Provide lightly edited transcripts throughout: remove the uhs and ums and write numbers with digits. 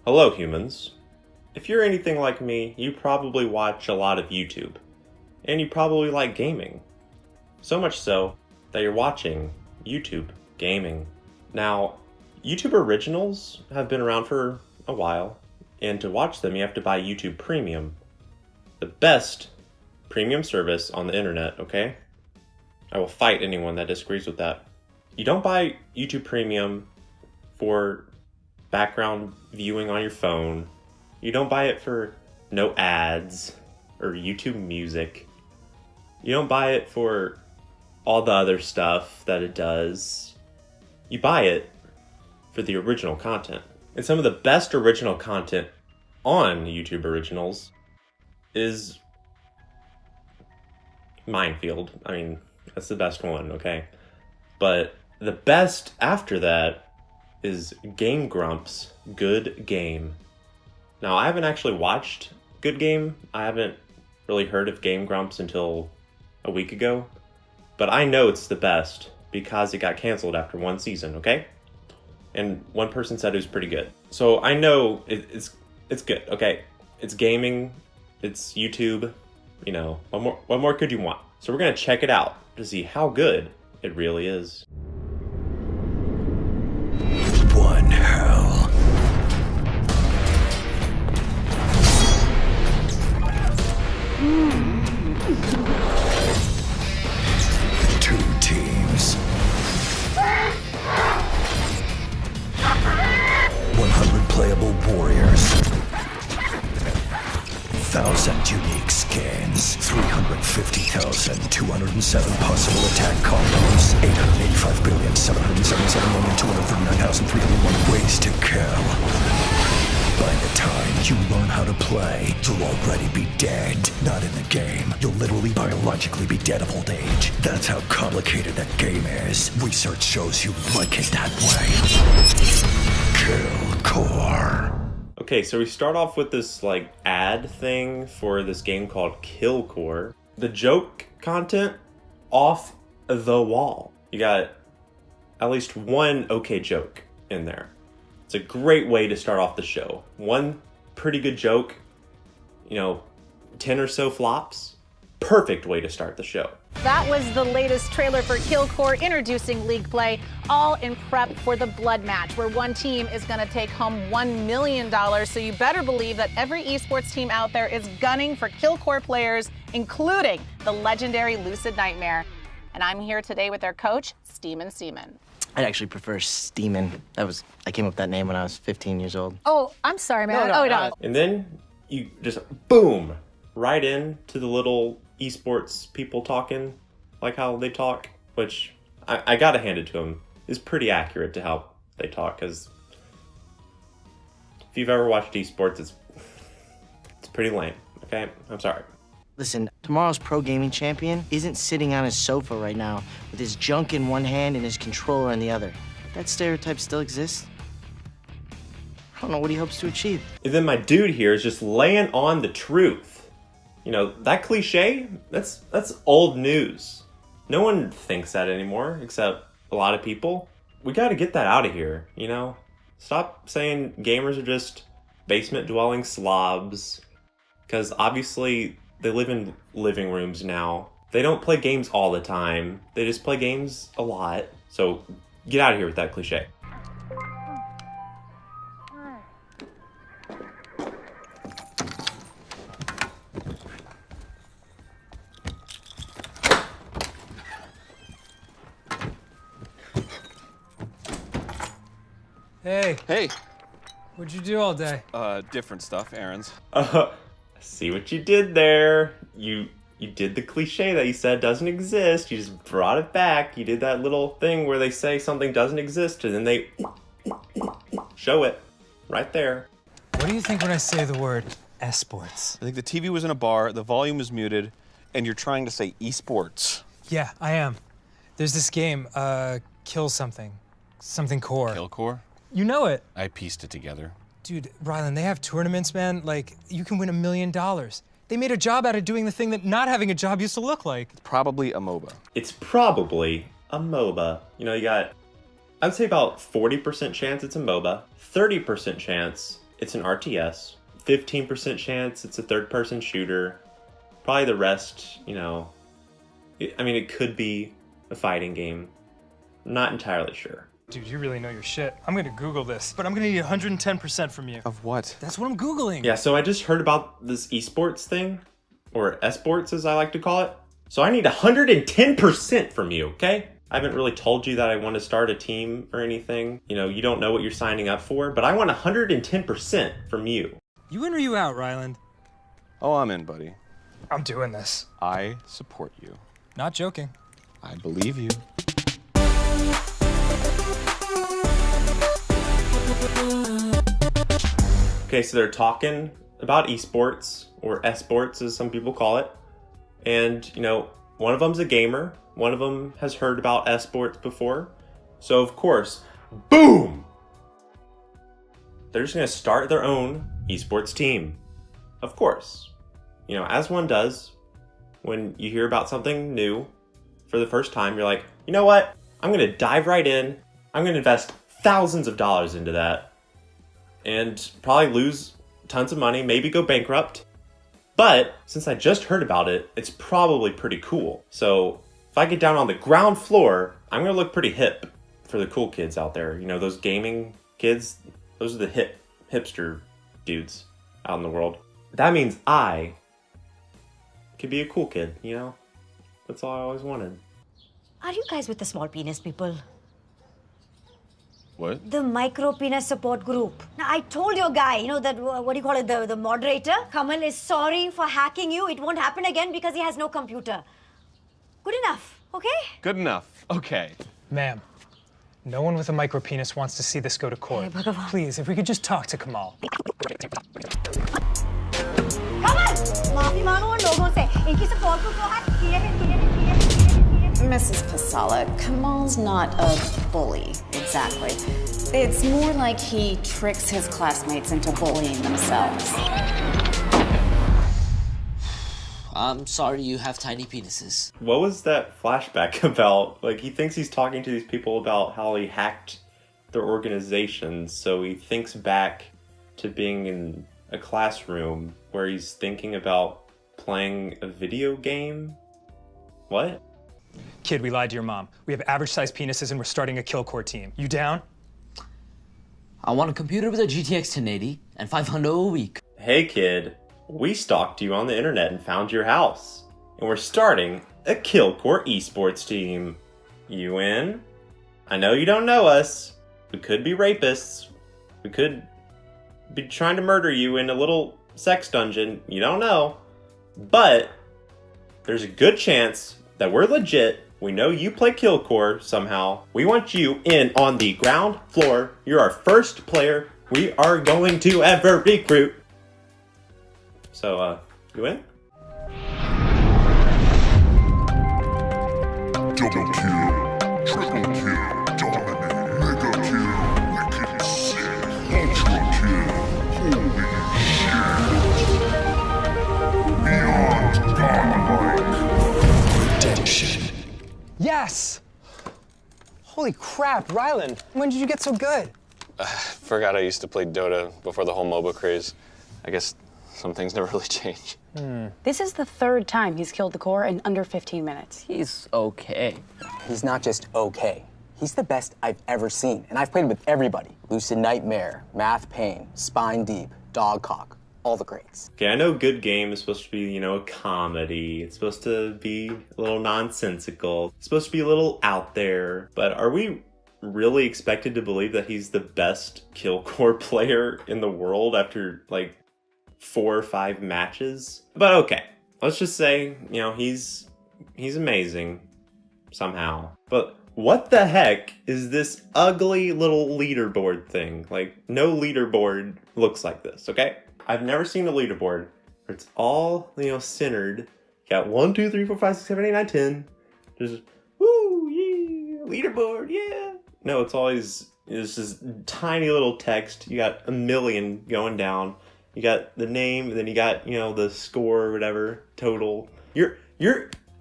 Hello, humans. If you're anything like me, you probably watch a lot of YouTube. And you probably like gaming. So much so that you're watching YouTube gaming. Now, YouTube Originals have been around for a while, and to watch them you have to buy YouTube Premium. The best premium service on the internet, okay? I will fight anyone that disagrees with that. You don't buy YouTube Premium for background viewing on your phone. You don't buy it for no ads or YouTube Music. You don't buy it for all the other stuff that it does. You buy it for the original content. And some of the best original content on YouTube Originals is Minefield. I mean, that's the best one, okay? But the best after that is GameGrumps Good Game. Now, I haven't actually watched Good Game. I haven't really heard of GameGrumps until a week ago. But I know it's the best because it got canceled after one season, okay? And one person said it was pretty good. So I know it's good, okay? It's gaming, it's YouTube, you know, what more could you want? So we're gonna check it out to see how good it really is. One hell. Two teams. 100 playable warriors. 1,000 unique skins. 350,207 possible attack combos. 885,777,239,301 ways to kill. By the time you learn how to play, you'll already be dead. Not in the game. You'll literally biologically be dead of old age. That's how complicated that game is. Research shows you like it that way. Kill Core. Okay, so we start off with this like ad thing for this game called Kill Core. The joke content off the wall. You got at least one okay joke in there. It's a great way to start off the show. One pretty good joke, 10 or so flops. Perfect way to start the show. That was the latest trailer for Kill Core, introducing League Play, all in prep for the blood match, where one team is going to take home $1 million. So you better believe that every esports team out there is gunning for Kill Core players, including the legendary Lucid Nightmare. And I'm here today with their coach, Steeman Seaman. I'd actually prefer Steeman. I came up with that name when I was 15 years old. Oh, I'm sorry, man. No. And then you just, boom, right into the little esports people talking, like how they talk, which I gotta hand it to them, is pretty accurate to how they talk, because if you've ever watched esports, it's pretty lame, okay? I'm sorry. Listen, tomorrow's pro gaming champion isn't sitting on his sofa right now with his junk in one hand and his controller in the other. That stereotype still exists. I don't know what he hopes to achieve. And then my dude here is just laying on the truth. That cliche, that's old news. No one thinks that anymore, except a lot of people. We gotta get that out of here, Stop saying gamers are just basement-dwelling slobs, because obviously they live in living rooms now. They don't play games all the time. They just play games a lot. So get out of here with that cliche. Hey. Hey. What'd you do all day? Different stuff, errands. See what you did there. You did the cliche that you said doesn't exist. You just brought it back. You did that little thing where they say something doesn't exist and then they show it right there. What do you think when I say the word esports? I think the TV was in a bar, the volume is muted, and you're trying to say esports. Yeah, I am. There's this game, Kill Something Core. Kill Core? You know it. I pieced it together. Dude, Rylan, they have tournaments, man. Like, you can win $1 million. They made a job out of doing the thing that not having a job used to look like. It's probably a MOBA. It's probably a MOBA. You got, I'd say about 40% chance it's a MOBA, 30% chance it's an RTS. 15% chance it's a third-person shooter. Probably the rest, you know, I mean, it could be a fighting game. Not entirely sure. Dude, you really know your shit. I'm gonna Google this, but I'm gonna need 110% from you. Of what? That's what I'm Googling. Yeah, so I just heard about this esports thing, or esports as I like to call it. So I need 110% from you, okay? I haven't really told you that I want to start a team or anything. You know, you don't know what you're signing up for, but I want 110% from you. You in or you out, Ryland? Oh, I'm in, buddy. I'm doing this. I support you. Not joking. I believe you. Okay, so they're talking about esports, or esports as some people call it. And, you know, one of them's a gamer. One of them has heard about esports before. So, of course, boom! They're just going to start their own esports team. Of course. You know, as one does, when you hear about something new for the first time, you're like, you know what? I'm going to dive right in. I'm going to invest thousands of dollars into that. And probably lose tons of money, maybe go bankrupt. But since I just heard about it, it's probably pretty cool. So if I get down on the ground floor, I'm going to look pretty hip for the cool kids out there. You know, those gaming kids, those are the hipster dudes out in the world. That means I could be a cool kid, you know? That's all I always wanted. Are you guys with the small penis people? What? The micro penis support group. Now, I told your guy, you know, that, what do you call it, the moderator, Kamal is sorry for hacking you. It won't happen again because he has no computer. Good enough, okay? Good enough. Okay. Ma'am, no one with a micro penis wants to see this go to court. Hey, Bhagavan. Please, if we could just talk to Kamal. Kamal! Maafi mango un logon se. Inki support group ko hai. Mrs. Pasala, Kamal's not a bully, exactly. It's more like he tricks his classmates into bullying themselves. I'm sorry you have tiny penises. What was that flashback about? Like, he thinks he's talking to these people about how he hacked their organizations, so he thinks back to being in a classroom where he's thinking about playing a video game? What? Kid, we lied to your mom. We have average-sized penises and we're starting a kill core team. You down? I want a computer with a GTX 1080 and $500 a week. Hey kid, we stalked you on the internet and found your house. And we're starting a kill core esports team. You in? I know you don't know us. We could be rapists. We could be trying to murder you in a little sex dungeon. You don't know. But there's a good chance that we're legit. We know you play kill core somehow. We want you in on the ground floor. You're our first player we are going to ever recruit. So, you in? Double kill, triple kill, dominate, mega kill, wicked sick, ultra kill, holy shit. Beyond godlike. Redemption. Yes! Holy crap, Ryland. When did you get so good? Forgot I used to play Dota before the whole MOBA craze. I guess some things never really change. This is the third time he's killed the core in under 15 minutes. He's okay. He's not just okay. He's the best I've ever seen, and I've played with everybody. Lucid Nightmare, Math Pain, Spine Deep, Dogcock, all the greats. Okay, I know Good Game is supposed to be, you know, a comedy. It's supposed to be a little nonsensical. It's supposed to be a little out there. But are we really expected to believe that he's the best kill core player in the world after, like, 4 or 5 matches? But okay, let's just say, you know, he's amazing somehow. But what the heck is this ugly little leaderboard thing? Like, no leaderboard looks like this, okay? I've never seen a leaderboard where it's all, you know, centered. You got 1, 2, 3, 4, 5, 6, 7, 8, 9, 10. Just, woo, yeah, leaderboard, yeah. No, it's always, it's this tiny little text. You got a million going down. You got the name, and then you got, you know, the score or whatever, total. You're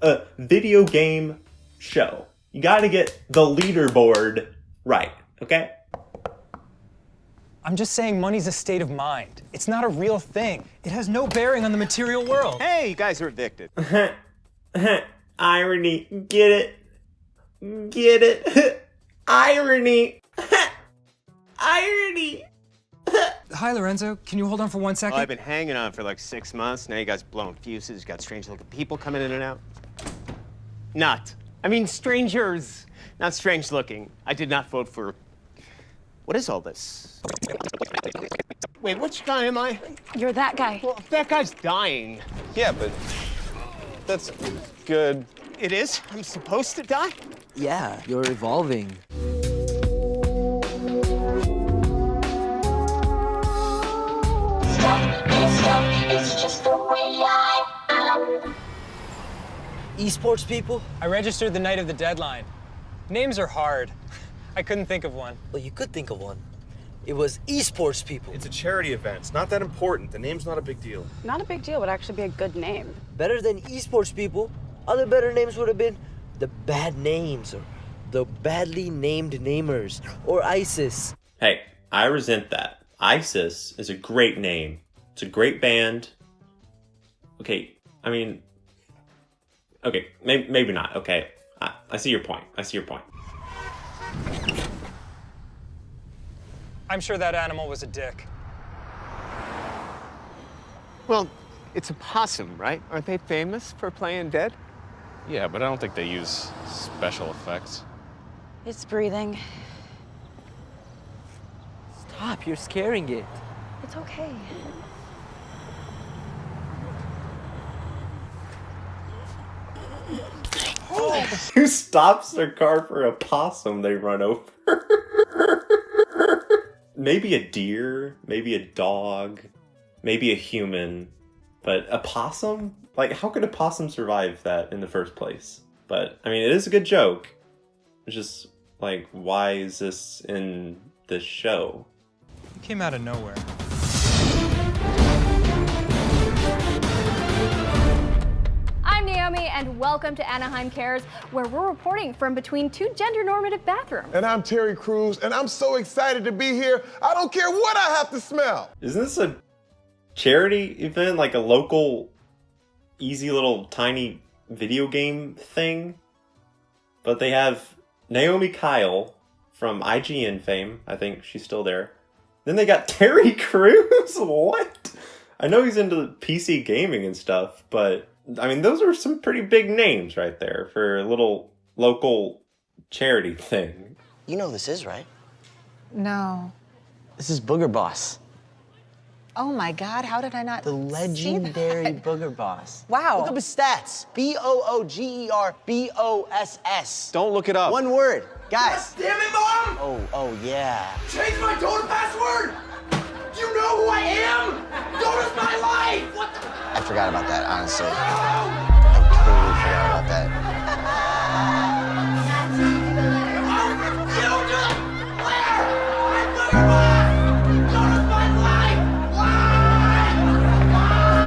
a video game show. You got to get the leaderboard right, okay? I'm just saying money's a state of mind. It's not a real thing. It has no bearing on the material world. Hey, you guys are evicted. Irony. Get it? Get it? Irony. Irony. Hi, Lorenzo. Can you hold on for 1 second? Well, I've been hanging on for like 6 months. Now you guys blowing fuses. You got strange-looking people coming in and out. I mean strangers. Not strange-looking. I did not vote for... What is all this? Wait, which guy am I? You're that guy. Well, that guy's dying. Yeah, but that's good. It is? I'm supposed to die? Yeah, you're evolving. It's just the way I am. Esports people? I registered the night of the deadline. Names are hard. I couldn't think of one. Well, you could think of one. It was esports people. It's a charity event. It's not that important. The name's not a big deal. Not a big deal, would actually be a good name. Better than esports people. Other better names would have been the bad names or the badly named namers or ISIS. Hey, I resent that. ISIS is a great name. It's a great band. Okay, I mean... Okay, maybe not. Okay, I see your point. I see your point. I'm sure that animal was a dick. Well, it's a possum, right? Aren't they famous for playing dead? Yeah, but I don't think they use special effects. It's breathing. Stop, you're scaring it. It's okay. Who stops their car for a possum they run over? Maybe a deer, maybe a dog, maybe a human, but a possum? Like, how could a possum survive that in the first place? But, I mean, it is a good joke. It's just, like, why is this in this show? It came out of nowhere. I'm Naomi, and welcome to Anaheim Cares, where we're reporting from between two gender-normative bathrooms. And I'm Terry Crews, and I'm so excited to be here. I don't care what I have to smell. Isn't this a charity event? Like a local, easy little tiny video game thing? But they have Naomi Kyle from IGN fame. I think she's still there. Then they got Terry Crews? What? I know he's into PC gaming and stuff, but... I mean, those are some pretty big names right there for a little local charity thing. You know who this is, right? No. This is Booger Boss. Oh my God, how did I not The legendary Booger Boss. Wow. Look up his stats. BOOGERBOSS. Don't look it up. One word. Guys. Damn it, Mom! Oh, yeah. Change my Dota password! Do you know who I am? Dota's my life! What the... I forgot about that, honestly. I totally forgot about that.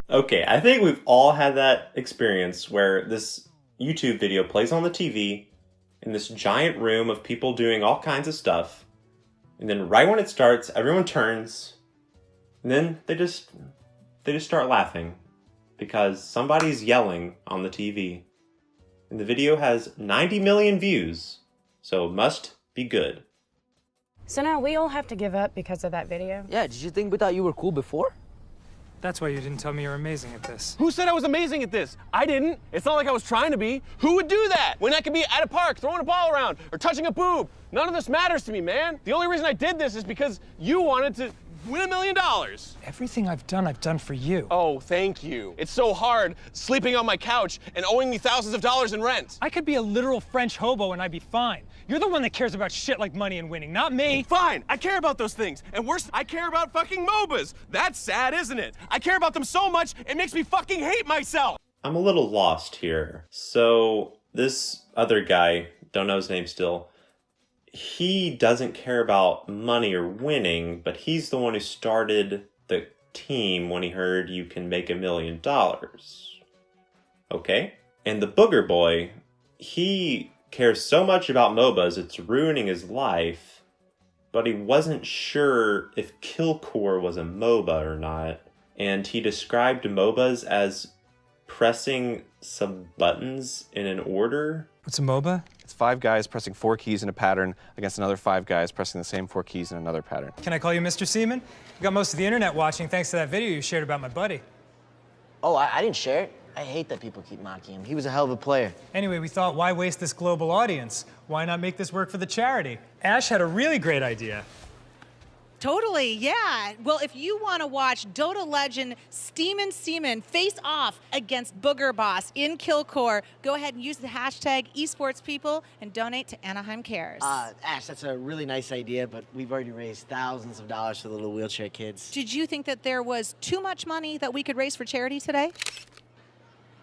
Okay, I think we've all had that experience where this YouTube video plays on the TV in this giant room of people doing all kinds of stuff, and then right when it starts, everyone turns, and then they just start laughing because somebody's yelling on the TV. And the video has 90 million views, so it must be good. So now we all have to give up because of that video? Yeah, did you think we thought you were cool before? That's why you didn't tell me you're amazing at this. Who said I was amazing at this? I didn't. It's not like I was trying to be. Who would do that when I could be at a park throwing a ball around or touching a boob? None of this matters to me, man. The only reason I did this is because you wanted to win $1 million. Everything I've done for you. Oh, thank you. It's so hard sleeping on my couch and owing me thousands of dollars in rent. I could be a literal French hobo and I'd be fine. You're the one that cares about shit like money and winning, not me. Fine, I care about those things. And worse, I care about fucking MOBAs. That's sad, isn't it? I care about them so much, it makes me fucking hate myself. I'm a little lost here. So this other guy, don't know his name still, he doesn't care about money or winning, but he's the one who started the team when he heard you can make $1 million. Okay? And the Booger Boy, he cares so much about MOBAs, it's ruining his life. but he wasn't sure if Killcore was a MOBA or not. And he described MOBAs as pressing some buttons in an order. What's a MOBA? It's 5 guys pressing 4 keys in a pattern against another 5 guys pressing the same 4 keys in another pattern. Can I call you Mr. Seaman? You got most of the internet watching thanks to that video you shared about my buddy. Oh, I didn't share it. I hate that people keep mocking him. He was a hell of a player. Anyway, we thought, why waste this global audience? Why not make this work for the charity? Ash had a really great idea. Totally, yeah. Well, if you want to watch Dota legend Steamin' Seaman face off against Booger Boss in Killcore, go ahead and use the hashtag esportspeople and donate to Anaheim Cares. Ash, that's a really nice idea, but we've already raised thousands of dollars for the little wheelchair kids. Did you think that there was too much money that we could raise for charity today?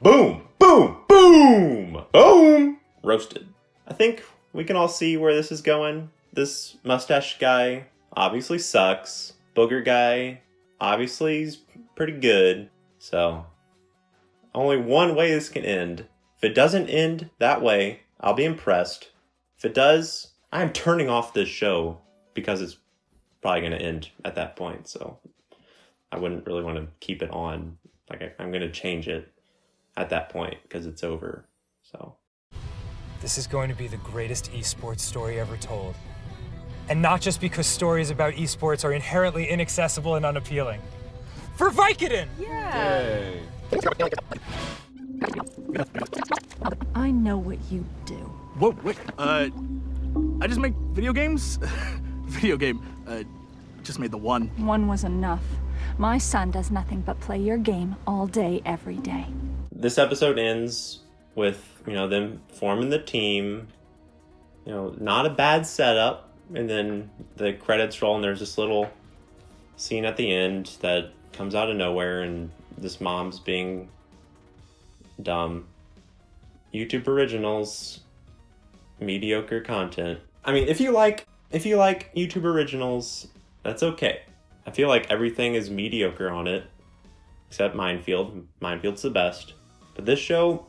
Boom, boom, boom, boom. Roasted. I think we can all see where this is going. This mustache guy obviously sucks. Booger guy, obviously he's pretty good. So, only one way this can end. If it doesn't end that way, I'll be impressed. If it does, I'm turning off this show because it's probably going to end at that point. So, I wouldn't really want to keep it on. Like, I'm going to change it at that point because it's over. So, This is going to be the greatest esports story ever told. And not just because stories about esports are inherently inaccessible and unappealing. For Vicodin! Yeah. I know what you do. Whoa, wait, I just make video games? Video game, just made the one. One was enough. My son does nothing but play your game all day, every day. this episode ends with, them forming the team. Not a bad setup. And then the credits roll and there's this little scene at the end that comes out of nowhere and this mom's being dumb. YouTube originals, mediocre content. I mean, if you like YouTube originals, that's okay. I feel like everything is mediocre on it, except Minefield. Minefield's the best. But this show,